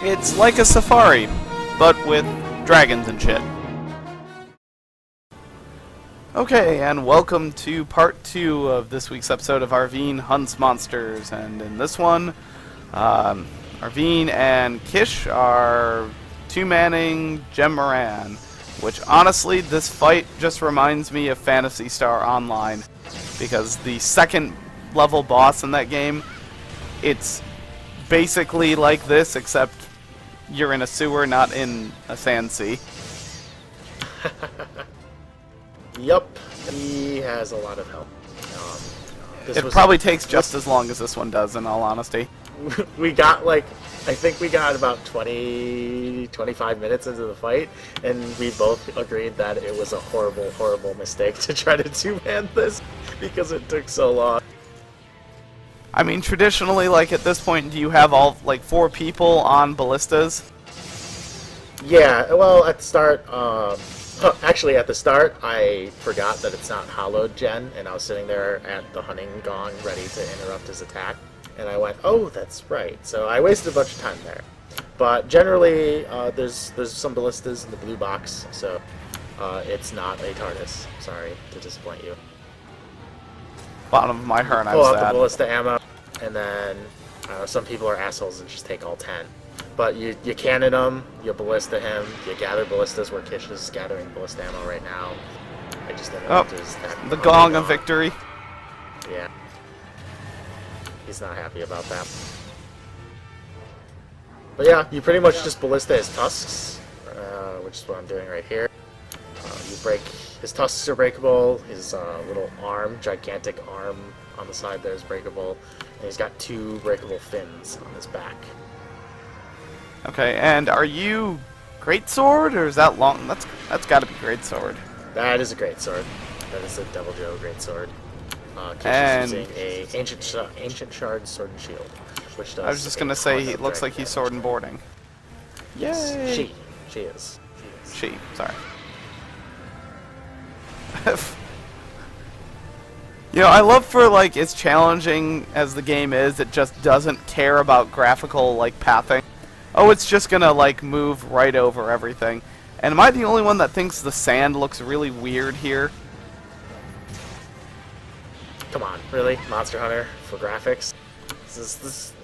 It's like a safari, but with dragons and shit. Okay, and welcome to part 2 of this week's episode of Arveene Hunts Monsters. And in this one, Arveene and Kish are two-manning Jhen Mohran, which honestly, this fight just reminds me of Phantasy Star Online, because the second level boss in that game, it's basically like this, except you're in a sewer, not in a sand sea. Yup, he has a lot of help. It probably takes just as long as this one does, in all honesty. We got I think we got about 25 minutes into the fight, and we both agreed that it was a horrible, horrible mistake to try to two-man this, because it took so long. I mean, traditionally, at this point, do you have all, 4 people on ballistas? Yeah, well, at the start, actually, at the start, I forgot that it's not hollowed Jhen, and I was sitting there at the hunting gong ready to interrupt his attack, and I went, oh, that's right. So I wasted a bunch of time there. But generally, there's some ballistas in the blue box, so it's not a TARDIS. Sorry to disappoint you. Bottom of my heart, I Pull was out sad. the ballista ammo, and then some people are assholes and just take all 10. But you cannon them, you ballista him, you gather ballistas where Kish is gathering ballista ammo right now. I just interrupted his attack. The gong of victory. Yeah. He's not happy about that. But yeah, you pretty much just ballista his tusks, which is what I'm doing right here. You break his tusks are breakable. His little arm, gigantic arm on the side there is breakable, and he's got 2 breakable fins on his back. Okay, and are you Greatsword, or is that long? That's got to be Greatsword. That is a Greatsword. That is a Devil Joe Greatsword. Kish is using a ancient shard sword and shield, which does. I was just gonna say, he looks like he's sword and boarding. Yay! She is. She. Sorry. You know, I love for, as challenging as the game is, it just doesn't care about graphical, pathing. Oh, it's just gonna, move right over everything. And am I the only one that thinks the sand looks really weird here? Come on, really? Monster Hunter for graphics?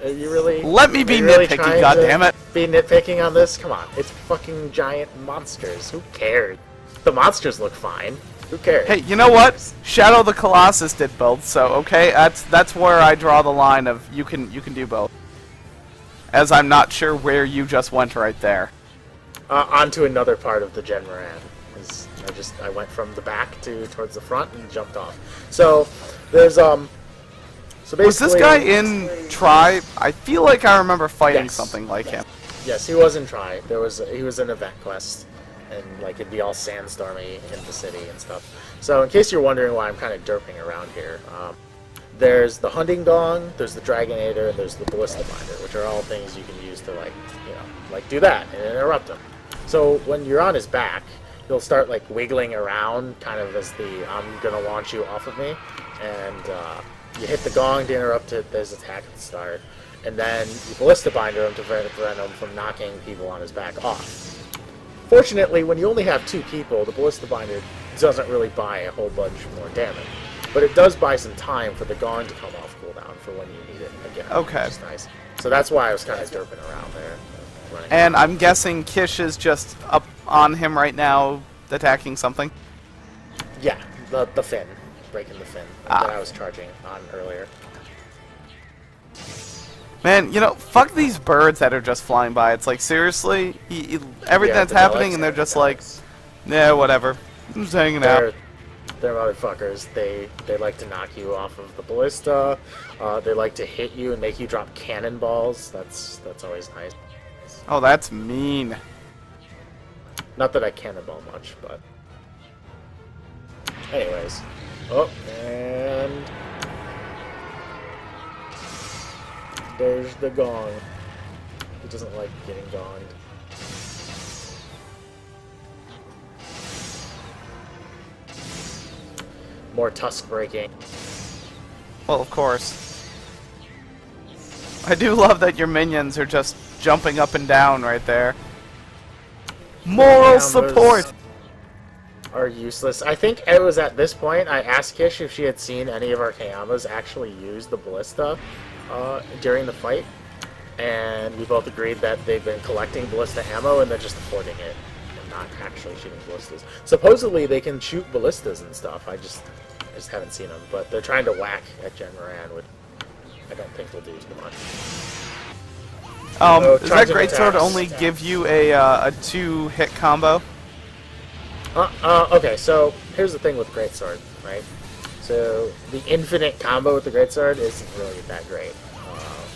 Are you really... Let me be nitpicky, goddammit! Be nitpicking on this? Come on, it's fucking giant monsters. Who cares? The monsters look fine. Who cares? Hey, you know what? Shadow the Colossus did both, so okay, that's where I draw the line of you can do both. As I'm not sure where you just went right there. Onto another part of the Jhen Mohran. I went from the back towards the front and jumped off. So there's so basically. Was this guy in Tri? I feel like I remember fighting something like him. Yes, he was in Tri. He was an event quest, and it'd be all sandstormy in the city and stuff. So in case you're wondering why I'm kind of derping around here, there's the hunting gong, there's the dragonator, and there's the ballista binder, which are all things you can use to do that and interrupt him. So when you're on his back, you'll start wiggling around, kind of as I'm gonna launch you off of me, and you hit the gong to interrupt his attack at the start, and then you ballista binder him to prevent him from knocking people on his back off. Fortunately, when you only have 2 people, the ballista binder doesn't really buy a whole bunch more damage. But it does buy some time for the gong to come off cooldown for when you need it again. Okay. Which is nice. So that's why I was kind of derping around there. And I'm guessing Kish is just up on him right now, attacking something? Yeah, the fin. Breaking the fin that I was charging on earlier. Man, fuck these birds that are just flying by. It's seriously? Everything that's happening, and they're just yeah, whatever. I'm just hanging out. They're motherfuckers. They like to knock you off of the ballista. They like to hit you and make you drop cannonballs. That's always nice. Oh, that's mean. Not that I cannonball much, but anyways. Oh, and there's the gong. He doesn't like getting gonged. More tusk breaking. Well, of course. I do love that your minions are just jumping up and down right there. Moral support! Are useless. I think it was at this point I asked Kish if she had seen any of our Kayamas actually use the ballista during the fight, and we both agreed that they've been collecting ballista ammo and they're just hoarding it and not actually shooting ballistas. Supposedly they can shoot ballistas and stuff. I just haven't seen them, but they're trying to whack at Jhen Mohran, which I don't think will do too much. Does that Greatsword only give you a 2-hit combo? Okay, so here's the thing with Greatsword, right? So the infinite combo with the Greatsword isn't really that great,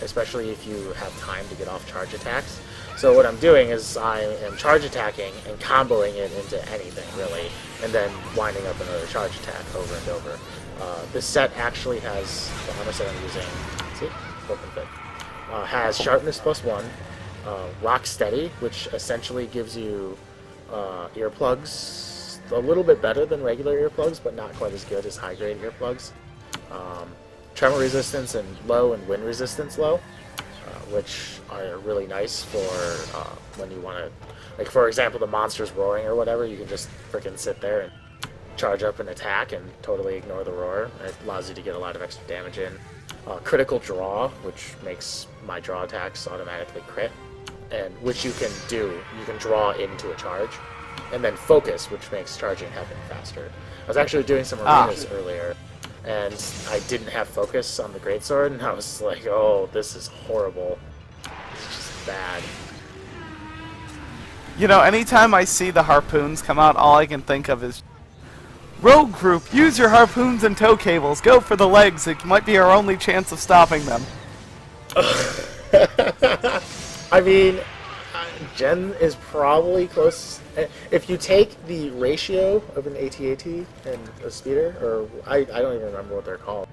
especially if you have time to get off charge attacks. So what I'm doing is I am charge attacking and comboing it into anything, really, and then winding up another charge attack over and over. This set actually has, the armor set I'm using, see, open fit, has sharpness +1, rock steady, which essentially gives you earplugs, a little bit better than regular earplugs, but not quite as good as high-grade earplugs. Tremor resistance and low, and wind resistance low, which are really nice for when you want to, like for example, the monster's roaring or whatever, you can just freaking sit there and charge up and attack and totally ignore the roar. It allows you to get a lot of extra damage in. Critical draw, which makes my draw attacks automatically crit, and which you can do. You can draw into a charge. And then focus, which makes charging happen faster. I was actually doing some arenas earlier, and I didn't have focus on the Greatsword, and I was like, oh, this is horrible. It's just bad. You know, anytime I see the harpoons come out, all I can think of is, Rogue Group, use your harpoons and tow cables. Go for the legs. It might be our only chance of stopping them. I mean, Jhen is probably close. If you take the ratio of an AT-AT and a speeder, or I don't even remember what they're called.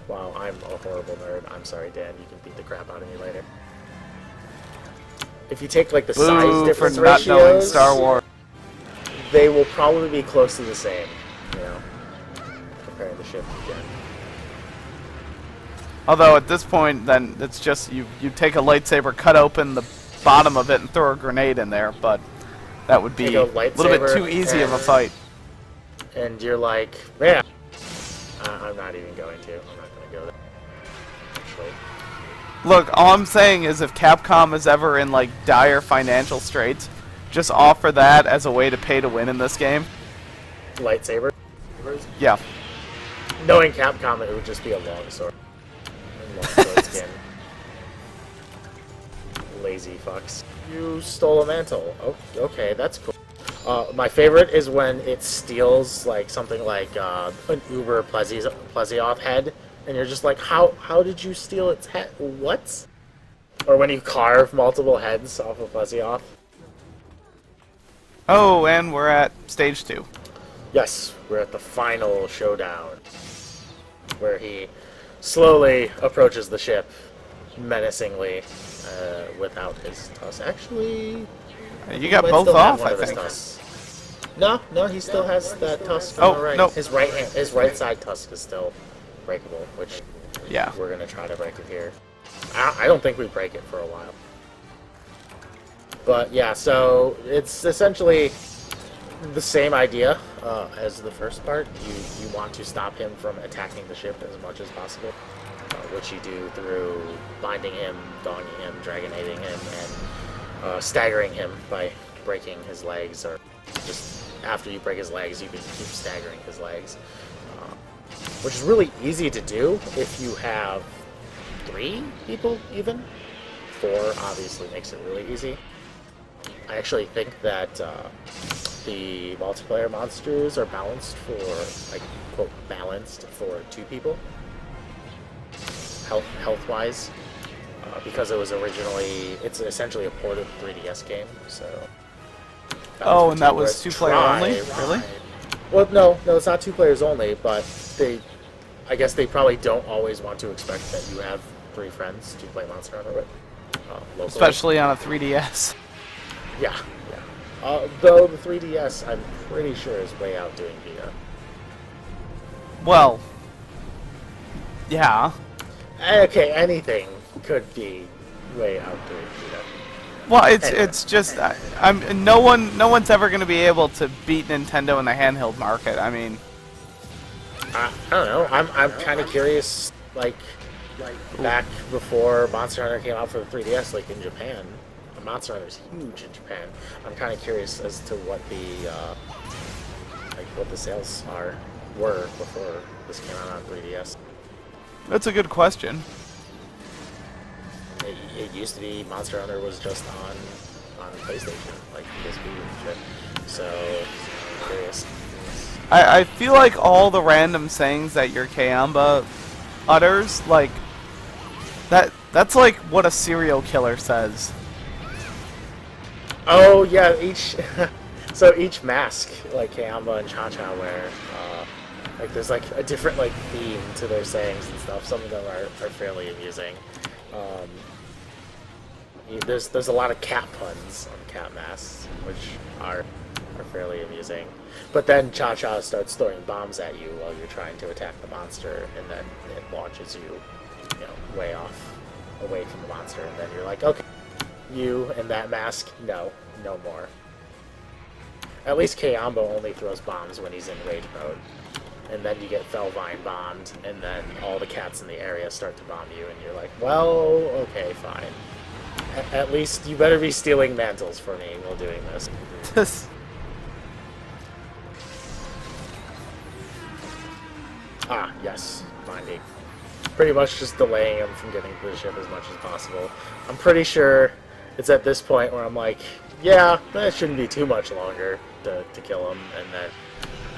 Wow, I'm a horrible nerd. I'm sorry, Dan. You can beat the crap out of me later. If you take like the size difference for not knowing ratios, Star Wars, they will probably be close to the same. You know, comparing the ship to Jhen. although at this point, then it's just you take a lightsaber, cut open the bottom of it, and throw a grenade in there, but that would be a little bit too easy of a fight. And you're like, man, I'm not even going to. I'm not going to go there. Actually. Look, all I'm saying is if Capcom is ever in like dire financial straits, just offer that as a way to pay to win in this game. Lightsaber? Yeah. Knowing Capcom, it would just be a longsword. Longsword skin. Lazy fucks. You stole a mantle. Oh, okay, that's cool. My favorite is when it steals like something like an Uber Plesioth head, and you're just like, how did you steal its head? What? Or when you carve multiple heads off of Plesioth. Oh, and we're at stage 2. Yes, we're at the final showdown, where he slowly approaches the ship, menacingly, without his tusk. Actually, You got both off, I think. No, he still has that tusk Oh, on the right. no. His right side tusk is still breakable, which Yeah. we're gonna try to break it here. I don't think we break it for a while. But yeah, so it's essentially the same idea as the first part. You want to stop him from attacking the ship as much as possible, which you do through binding him, donging him, dragonating him, and staggering him by breaking his legs, or just after you break his legs, you can keep staggering his legs, which is really easy to do if you have 3 people, even. 4 obviously makes it really easy. I actually think that the multiplayer monsters are balanced for, like, quote, balanced for 2 people, health-wise, because it was originally, it's essentially a ported 3DS game, so... Oh, and that was 2-player only? Really? Well, no, it's not 2 players only, but I guess they probably don't always want to expect that you have 3 friends to play Monster Hunter with, locally. Especially on a 3DS. Yeah. Though the 3DS, I'm pretty sure, is way out doing Vita. Well, yeah. Okay, anything. could be way outdoing Vita. Well, Anyway. it's just no one's ever going to be able to beat Nintendo in the handheld market. I mean, I don't know. I'm kind of curious. Like back before Monster Hunter came out for the 3DS, like in Japan, Monster Hunter is huge in Japan. I'm kind of curious as to what the sales were before this came out on 3DS. that's a good question. It used to be Monster Hunter was just on PlayStation, like PSP and shit. So I'm curious. I feel like all the random sayings that your Kayamba utters, like that's like what a serial killer says. Oh yeah, each mask like Kayamba and Cha-Cha wear, like there's like a different like theme to their sayings and stuff. Some of them are fairly amusing. There's a lot of cat puns on cat masks, which are fairly amusing. But then Cha-Cha starts throwing bombs at you while you're trying to attack the monster, and then it launches you, way off, away from the monster, and then you're like, okay, you and that mask, no more. At least Kayamba only throws bombs when he's in rage mode. And then you get Felvine bombed, and then all the cats in the area start to bomb you, and you're like, well, okay, fine. At least you better be stealing mantles for me while doing this. Ah, yes, binding. Pretty much just delaying him from getting to the ship as much as possible. I'm pretty sure it's at this point where I'm like, yeah, that shouldn't be too much longer to kill him, and then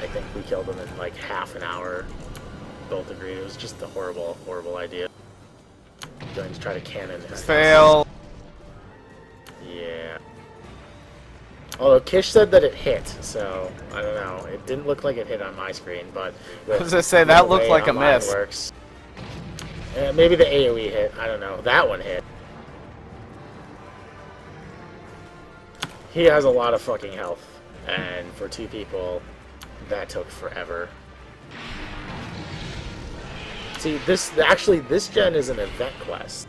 I think we killed him in like half an hour. Both agreed it was just a horrible, horrible idea. Going to try to cannon his Fail. Yeah. Although Kish said that it hit, so I don't know. It didn't look like it hit on my screen, but I was gonna say that looked like a miss. Works. Maybe the AoE hit. I don't know. That one hit. He has a lot of fucking health, and for two people, that took forever. See, this gen is an event quest.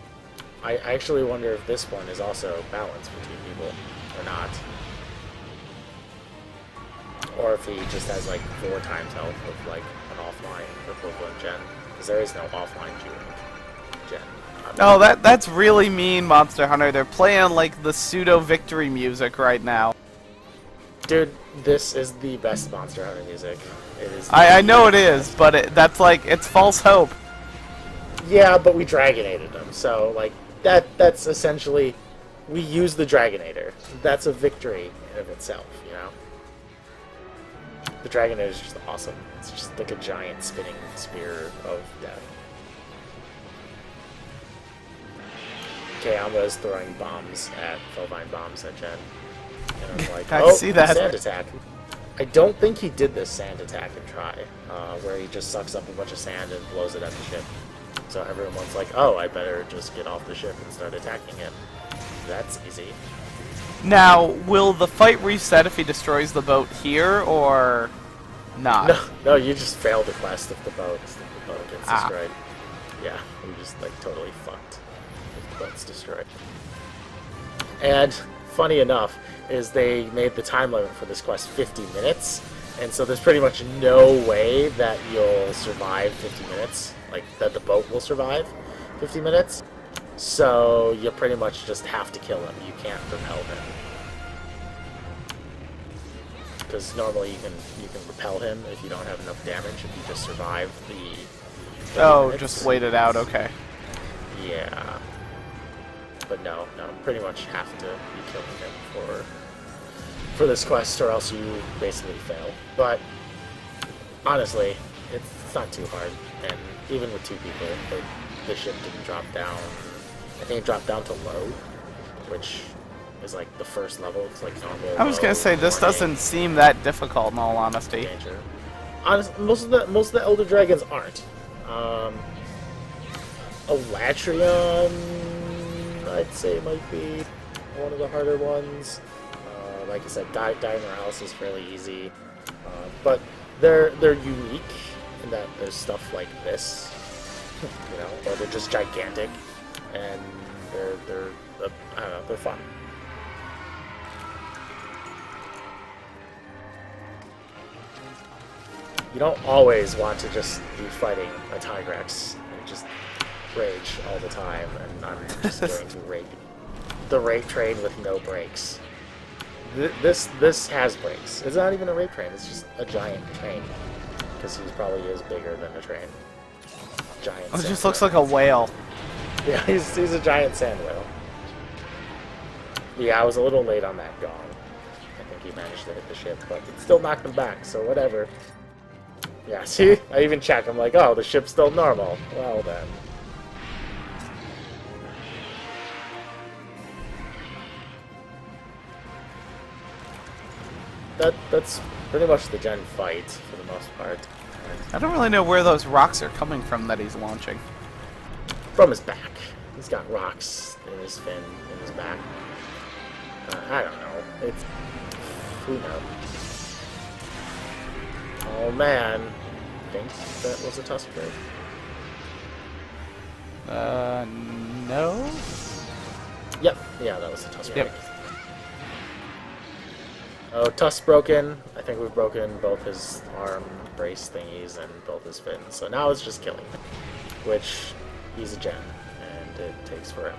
I actually wonder if this one is also balanced for two people or not. Or if he just has like 4 times health of like an offline equivalent gen. Because there is no offline gen. Oh, that's really mean, Monster Hunter. They're playing like the pseudo victory music right now. Dude, this is the best Monster Hunter music. It is. I know it is, but that's like it's false hope. Yeah, but we Dragonated them, so like that's essentially we use the Dragonator. That's a victory in of itself, The Dragonator is just awesome. It's just like a giant spinning spear of death. Kayamba is throwing bombs at Felvine bombs at Jhen. And I'm like, I see that. Sand attack. I don't think he did this sand attack and try, where he just sucks up a bunch of sand and blows it at the ship. So everyone's like, oh, I better just get off the ship and start attacking it. That's easy. Now, will the fight reset if he destroys the boat here, or not? No, you just fail the quest if the boat gets destroyed. Yeah, you just like totally fucked if the boat's destroyed. And funny enough, is they made the time limit for this quest 50 minutes, and so there's pretty much no way that you'll survive 50 minutes, like that the boat will survive 50 minutes. So you pretty much just have to kill him. You can't repel him. Because normally you can repel him if you don't have enough damage, if you just survive the Oh, minutes. just wait it out, okay. Yeah. But no, pretty much have to be killing him for this quest, or else you basically fail. But honestly, it's not too hard, and even with 2 people, the ship didn't drop down. I think it dropped down to low, which is like the first level. It's like normal. I was gonna say this warning, doesn't seem that difficult in all honesty. danger. Honestly, most of the Elder Dragons aren't. Elatrion, I'd say, might be one of the harder ones. Like I said, Morales is fairly easy, but they're unique in that there's stuff like this, or they're just gigantic. and they're I don't know, they're fun. You don't always want to just be fighting a Tigrex and just rage all the time, and I'm just going to rape the rape train with no brakes. This has brakes. It's not even a rape train. It's just a giant train, because he probably is bigger than a train. Giant. It just looks like a whale. Yeah, he's a giant sand whale. Yeah, I was a little late on that gong. I think he managed to hit the ship, but it still knocked him back, so whatever. Yeah, see? I even check. I'm like, oh, the ship's still normal. Well then. That's pretty much the Jhen fight for the most part. I don't really know where those rocks are coming from that he's launching. From his back. He's got rocks in his fin, in his back. I don't know. It's... who knows? Oh man. I think that was a tusk break. No? Yep. Yeah, that was a tusk break. Yep. Oh, tusk broken. I think we've broken both his arm brace thingies and both his fins. So now it's just killing him. Which, he's a Jhen, and it takes forever.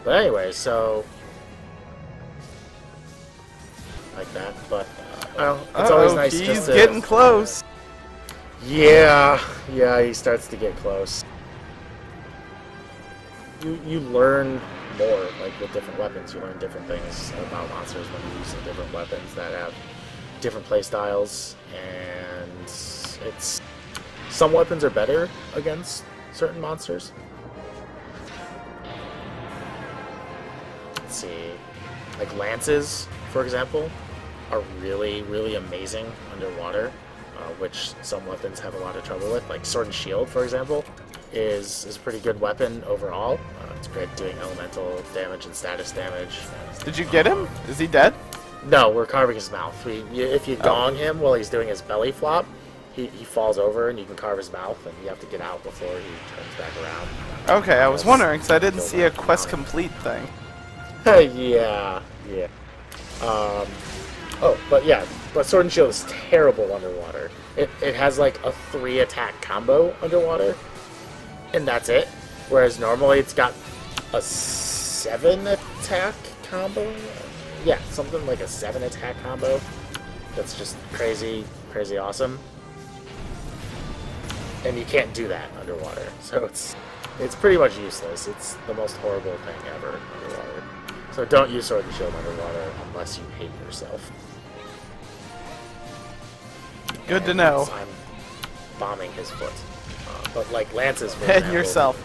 But anyway, so... like that, but... well, it's always nice he's just to... getting close! Yeah, he starts to get close. You learn more, like with different weapons. You learn different things about monsters when you use different weapons that have different play styles, and it's some weapons are better against certain monsters. Let's see, like lances, for example, are really, really amazing underwater. Which some weapons have a lot of trouble with, like Sword and Shield, for example, is a pretty good weapon overall. It's great doing elemental damage and status damage. Did you get him? Is he dead? No, we're carving his mouth. If you gong him while he's doing his belly flop, he falls over and you can carve his mouth, and you have to get out before he turns back around. Okay, I was wondering, because I didn't see a quest complete thing. yeah. But Sword and Shield is terrible underwater. It has like a 3 attack combo underwater, and that's it. Whereas normally it's got a 7 attack combo. Yeah, something like a 7 attack combo. That's just crazy, crazy awesome. And you can't do that underwater, so it's pretty much useless. It's the most horrible thing ever underwater. So don't use Sword and Shield underwater unless you hate yourself. Good to know. I'm bombing his foot. But like lances, for And example, yourself.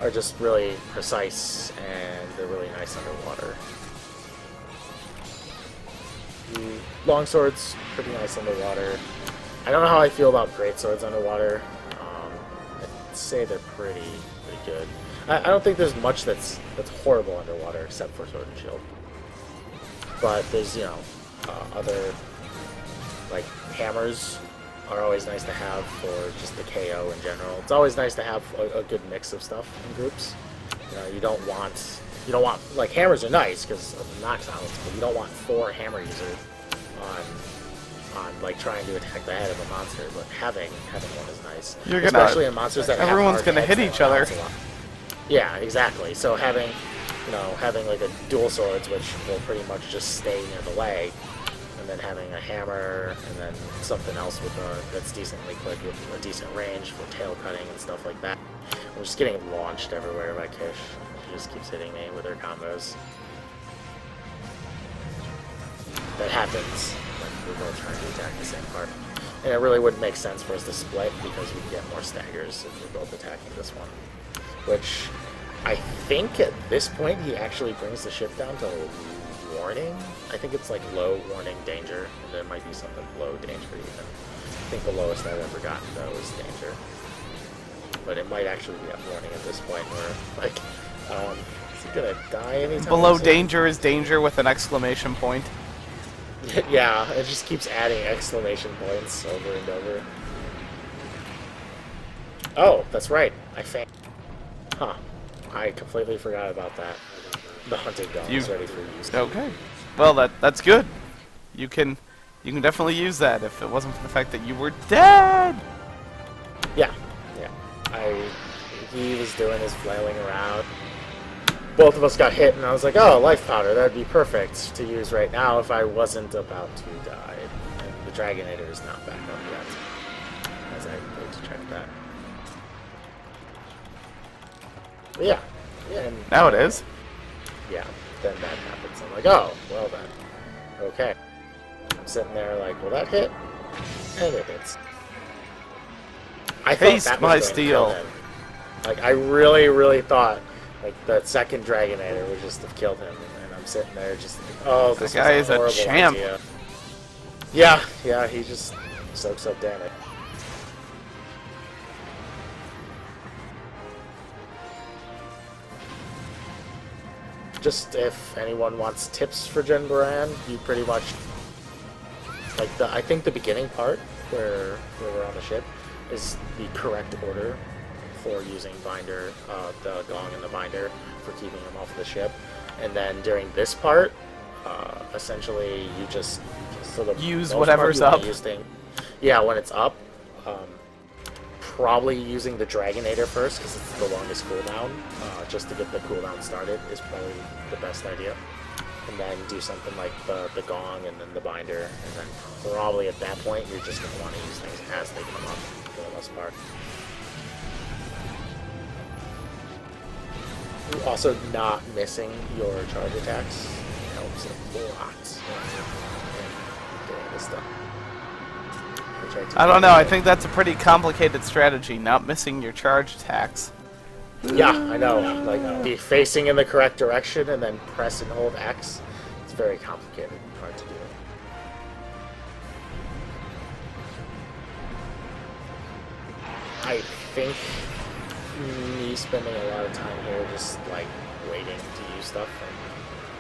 are just really precise, and they're really nice underwater. Longswords, pretty nice underwater. I don't know how I feel about greatswords underwater. I'd say they're pretty good. I don't think there's much that's horrible underwater except for Sword and Shield. But there's, other, like, hammers are always nice to have for just the KO in general. It's always nice to have a good mix of stuff in groups. You don't want, like, hammers are nice because of the knockdowns, but you don't want 4 hammer users on like trying to attack the head of a monster. But having one is nice, especially in monsters that everyone's have gonna hit each other. Yeah, exactly. So having like a dual swords, which will pretty much just stay near the leg, and then having a hammer, and then something else that's decently quick with a decent range for tail cutting and stuff like that. I'm just getting launched everywhere by Kish. She just keeps hitting me with her combos. That happens when we're both trying to attack the same part. And it really wouldn't make sense for us to split because we'd get more staggers if we're both attacking this one. Which, I think at this point he actually brings the ship down to warning. I think it's like low warning danger, and there might be something low danger even. I think the lowest I've ever gotten though is danger. But it might actually be at warning at this point where, like, is he gonna die anytime Below soon? danger is danger with an exclamation point. Yeah, it just keeps adding exclamation points over and over. Oh, that's right. I failed. Huh. I completely forgot about that. The hunting gun is ready for use. Okay. Well, that's good. You can definitely use that if it wasn't for the fact that you were dead. Yeah. He was doing his flailing around. Both of us got hit, and I was like, oh, life powder, that'd be perfect to use right now if I wasn't about to die. And the Dragonator is not back up yet, as I need to check that. But yeah. And Now it is. yeah, then that happens. I'm like, oh, well then. Okay. I'm sitting there like, will that hit? And it hits. I thought Haste that my was going to kill steel. him. Like, I really thought, like, the second Dragonator would just have killed him. And I'm sitting there just like, oh, this guy is is a horrible champ. idea. Yeah, he just soaks up damage. Just if anyone wants tips for Jhen Mohran, you pretty much like I think the beginning part where we're on the ship is the correct order for using binder, the gong and the binder for keeping him off the ship, and then during this part, essentially you just Use whatever's up. Yeah, when it's up. Probably using the Dragonator first because it's the longest cooldown, just to get the cooldown started is probably the best idea. And then do something like the gong and then the binder, and then probably at that point you're just going to want to use things as they come up for the most part. Also, not missing your charge attacks helps a lot in doing this stuff. I don't know. I think that's a pretty complicated strategy, not missing your charge attacks. Yeah, I know. Like, be facing in the correct direction and then press and hold X. It's very complicated and hard to do. I think me spending a lot of time here just, like, waiting to use stuff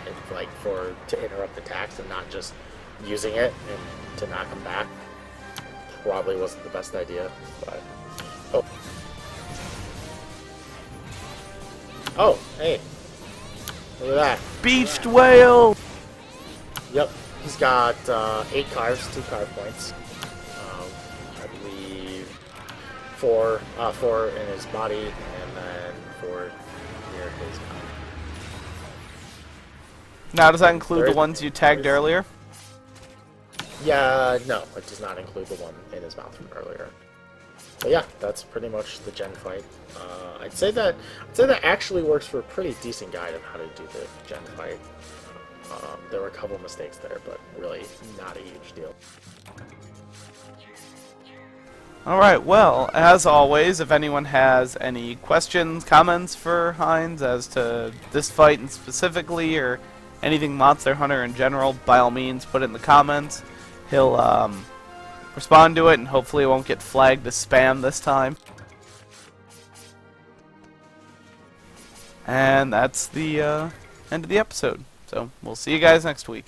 and like, to interrupt attacks and not just using it and to knock them back probably wasn't the best idea, but... Oh, hey. Look at that. Beached whale! Yep, he's got 8 carves, 2 carve points. I believe 4 in his body, and then 4 near his mouth. Now, does that include the ones you tagged earlier? Yeah, no, it does not include the one in his mouth from earlier. But yeah, that's pretty much the Jhen fight. I'd say that actually works for a pretty decent guide of how to do the Jhen fight. There were a couple mistakes there, but really not a huge deal. Alright, well, as always, if anyone has any questions, comments for Heinz as to this fight and specifically, or anything Monster Hunter in general, by all means, put it in the comments. He'll respond to it, and hopefully it won't get flagged as spam this time. And that's the end of the episode. So we'll see you guys next week.